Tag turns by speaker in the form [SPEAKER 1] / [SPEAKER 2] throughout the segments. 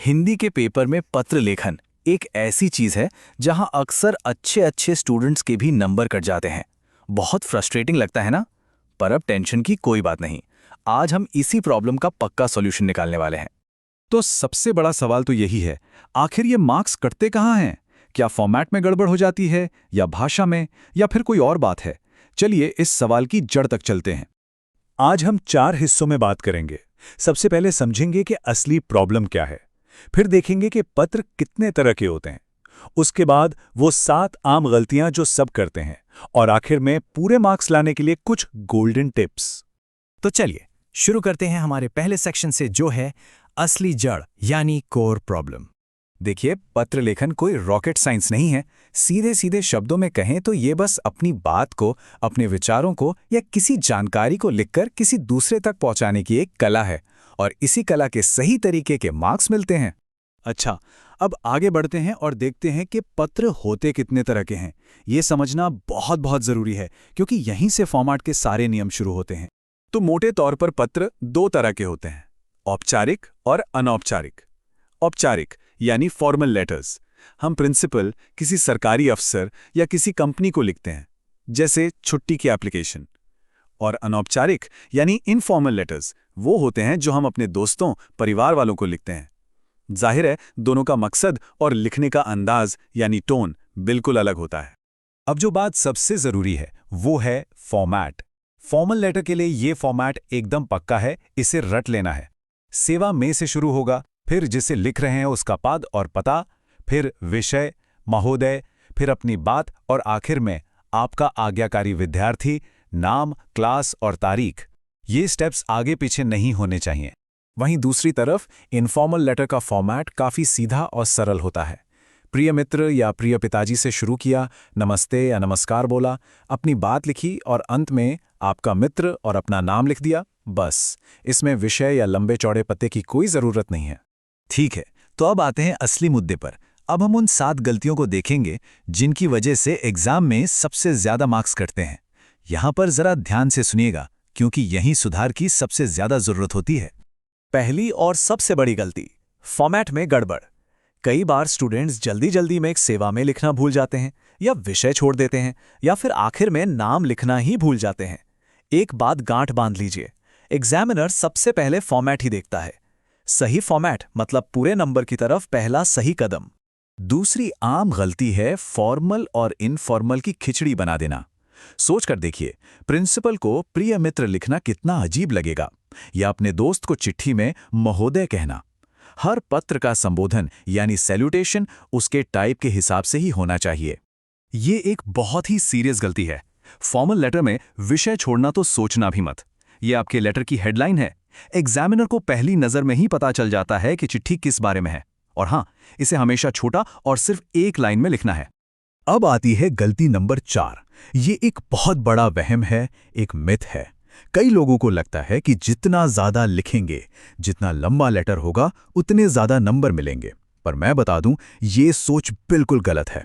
[SPEAKER 1] हिंदी के पेपर में पत्र लेखन एक ऐसी चीज है जहां अक्सर अच्छे अच्छे स्टूडेंट्स के भी नंबर कट जाते हैं। बहुत फ्रस्ट्रेटिंग लगता है ना? पर अब टेंशन की कोई बात नहीं। आज हम इसी प्रॉब्लम का पक्का सॉल्यूशन निकालने वाले हैं।
[SPEAKER 2] तो सबसे बड़ा सवाल तो यही है, आखिर ये मार्क्स कटते कहाँ हैं? क्या फॉर्मेट में गड़बड़ हो जाती है, या भाषा में, या फिर कोई और बात है? चलिए इस सवाल की जड़ तक चलते हैं। आज हम 4 हिस्सों में बात करेंगे। सबसे पहले समझेंगे कि असली प्रॉब्लम क्या है, फिर देखेंगे कि पत्र कितने तरह के होते हैं, उसके बाद वो 7 आम गलतियां जो सब करते हैं, और आखिर में पूरे मार्क्स लाने के लिए कुछ गोल्डन टिप्स।
[SPEAKER 1] तो चलिए शुरू करते हैं हमारे पहले सेक्शन से, जो है असली जड़ यानी कोर प्रॉब्लम। देखिए, पत्र लेखन कोई रॉकेट साइंस नहीं है। सीधे सीधे शब्दों में कहें तो ये बस अपनी बात को, अपने विचारों को या किसी जानकारी को लिखकर किसी दूसरे तक पहुंचाने की एक कला है, और इसी कला के सही तरीके के मार्क्स मिलते हैं।
[SPEAKER 2] अच्छा, अब आगे बढ़ते हैं और देखते हैं कि पत्र होते कितने तरह के हैं। ये समझना बहुत बहुत ज़रूरी है, क्योंकि यहीं से फॉर्मेट के सारे नियम शुरू होते हैं। तो मोटे तौर पर पत्र 2 तरह के होते हैं, औपचारिक और अनौपचारिक। औपचारिक यानी फॉर्मल लेटर्स हम प्रिंसिपल, किसी सरकारी अफसर या किसी कंपनी को लिखते हैं, जैसे छुट्टी की एप्लीकेशन। और अनौपचारिक यानी इनफॉर्मल लेटर्स वो होते हैं जो हम अपने दोस्तों, परिवार वालों को लिखते हैं। जाहिर है, दोनों का मकसद और लिखने का अंदाज यानी टोन बिल्कुल अलग होता है। अब जो बात सबसे ज़रूरी है वो है फॉर्मेट। फॉर्मल लेटर के लिए ये फॉर्मेट एकदम पक्का है, इसे रट लेना है। सेवा में से शुरू होगा, फिर जिसे लिख रहे हैं उसका पद और पता, फिर विषय, महोदय, फिर अपनी बात, और आखिर में आपका आज्ञाकारी विद्यार्थी, नाम, क्लास और तारीख। ये स्टेप्स आगे पीछे नहीं होने चाहिए।
[SPEAKER 1] वहीं दूसरी तरफ इनफॉर्मल लेटर का फॉर्मेट काफ़ी सीधा और सरल होता है। प्रिय मित्र या प्रिय पिताजी से शुरू किया, नमस्ते या नमस्कार बोला, अपनी बात लिखी और अंत में आपका मित्र और अपना नाम लिख दिया, बस। इसमें विषय या लंबे चौड़े पते की कोई ज़रूरत नहीं है। ठीक है, तो अब आते हैं असली मुद्दे पर। अब हम उन 7 गलतियों को देखेंगे जिनकी वजह से एग्जाम में सबसे ज़्यादा मार्क्स कटते हैं। यहाँ पर ज़रा ध्यान से सुनिएगा, क्योंकि यहीं सुधार की सबसे ज़्यादा ज़रूरत होती है। पहली और सबसे बड़ी गलती, फॉर्मेट में गड़बड़। कई बार स्टूडेंट्स जल्दी जल्दी में एक सेवा में लिखना भूल जाते हैं, या विषय छोड़ देते हैं, या फिर आखिर में नाम लिखना ही भूल जाते हैं। एक बात गांठ बांध लीजिए, एग्जामिनर सबसे पहले फॉर्मेट ही देखता है। सही फॉर्मेट मतलब पूरे नंबर की तरफ पहला सही कदम। दूसरी आम गलती है फॉर्मल और इनफॉर्मल की खिचड़ी बना देना। सोच कर देखिए, प्रिंसिपल को प्रिय मित्र लिखना कितना अजीब लगेगा, या अपने दोस्त को चिट्ठी में महोदय कहना। हर पत्र का संबोधन यानी सैल्यूटेशन उसके टाइप के हिसाब से ही होना चाहिए। ये एक बहुत ही सीरियस गलती है। फॉर्मल लेटर में विषय छोड़ना तो सोचना भी मत। ये आपके लेटर की हेडलाइन है। एग्जामिनर को पहली नज़र में ही पता चल जाता है कि चिट्ठी किस बारे में है। और हाँ, इसे हमेशा छोटा और सिर्फ एक लाइन में लिखना है। अब आती है गलती नंबर 4। ये एक बहुत बड़ा वहम है, एक मिथ है। कई लोगों को लगता है कि जितना ज़्यादा लिखेंगे, जितना लंबा लेटर होगा, उतने ज़्यादा नंबर मिलेंगे। पर मैं बता दूं, ये सोच बिल्कुल गलत है।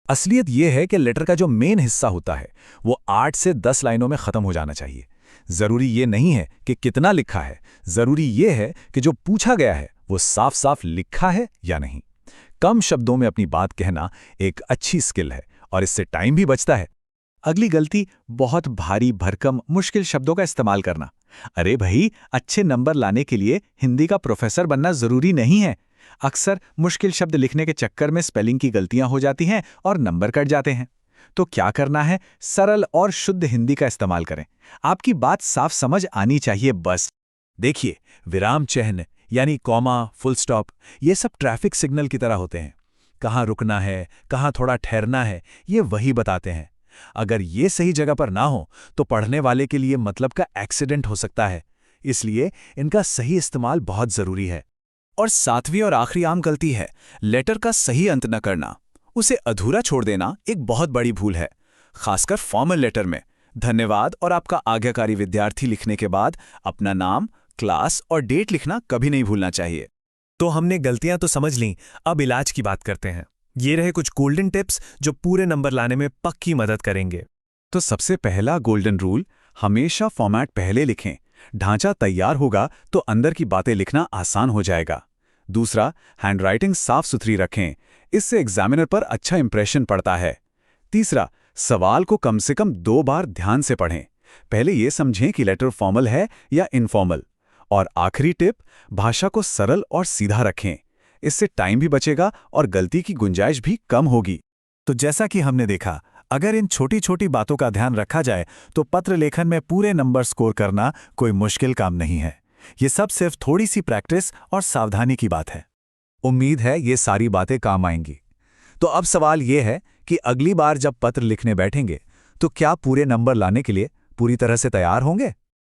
[SPEAKER 1] असलियत ये है कि लेटर का जो मेन हिस्सा होता है वो 8 से 10 लाइनों में ख़त्म हो जाना चाहिए। ज़रूरी ये नहीं है कि कितना लिखा है, ज़रूरी ये है कि जो पूछा गया है वो साफ साफ लिखा है या नहीं। कम शब्दों में अपनी बात कहना एक अच्छी स्किल है, और इससे टाइम भी बचता है। अगली गलती, बहुत भारी भरकम मुश्किल शब्दों का इस्तेमाल करना। अरे भाई, अच्छे नंबर लाने के लिए हिंदी का प्रोफेसर बनना ज़रूरी नहीं है। अक्सर मुश्किल शब्द लिखने के चक्कर में स्पेलिंग की गलतियां हो जाती हैं और नंबर कट जाते हैं। तो क्या करना है, सरल और शुद्ध हिंदी का इस्तेमाल करें। आपकी बात साफ समझ आनी चाहिए, बस। देखिए, विराम चिह्न यानी कॉमा, फुल स्टॉप, ये सब ट्रैफिक सिग्नल की तरह होते हैं। कहाँ रुकना है, कहाँ थोड़ा ठहरना है, ये वही बताते हैं। अगर ये सही जगह पर ना हो तो पढ़ने वाले के लिए मतलब का एक्सीडेंट हो सकता है। इसलिए इनका सही इस्तेमाल बहुत ज़रूरी है। और 7वीं और आखिरी आम गलती है लेटर का सही अंत न करना। उसे अधूरा छोड़ देना एक बहुत बड़ी भूल है, खासकर फॉर्मल लेटर में। धन्यवाद और आपका आज्ञाकारी विद्यार्थी लिखने के बाद अपना नाम, क्लास और डेट लिखना कभी नहीं भूलना चाहिए। तो हमने गलतियां तो समझ लीं, अब इलाज की बात करते हैं। ये रहे कुछ गोल्डन टिप्स जो पूरे नंबर लाने में पक्की मदद करेंगे।
[SPEAKER 2] तो सबसे पहला गोल्डन रूल, हमेशा फॉर्मेट पहले लिखें। ढांचा तैयार होगा तो अंदर की बातें लिखना आसान हो जाएगा। दूसरा, हैंडराइटिंग साफ सुथरी रखें, इससे एग्जामिनर पर अच्छा इंप्रेशन पड़ता है। तीसरा, सवाल को कम से कम 2 बार ध्यान से पढ़ें, पहले ये समझें कि लेटर फॉर्मल है या इनफॉर्मल। और आखिरी टिप, भाषा को सरल और सीधा रखें, इससे टाइम भी बचेगा और गलती की गुंजाइश भी कम होगी।
[SPEAKER 1] तो जैसा कि हमने देखा, अगर इन छोटी छोटी बातों का ध्यान रखा जाए तो पत्र लेखन में पूरे नंबर स्कोर करना कोई मुश्किल काम नहीं है। ये सब सिर्फ थोड़ी सी प्रैक्टिस और सावधानी की बात है। उम्मीद है ये सारी बातें काम आएंगी। तो अब सवाल ये है कि अगली बार जब पत्र लिखने बैठेंगे तो क्या पूरे नंबर लाने के लिए पूरी तरह से तैयार होंगे?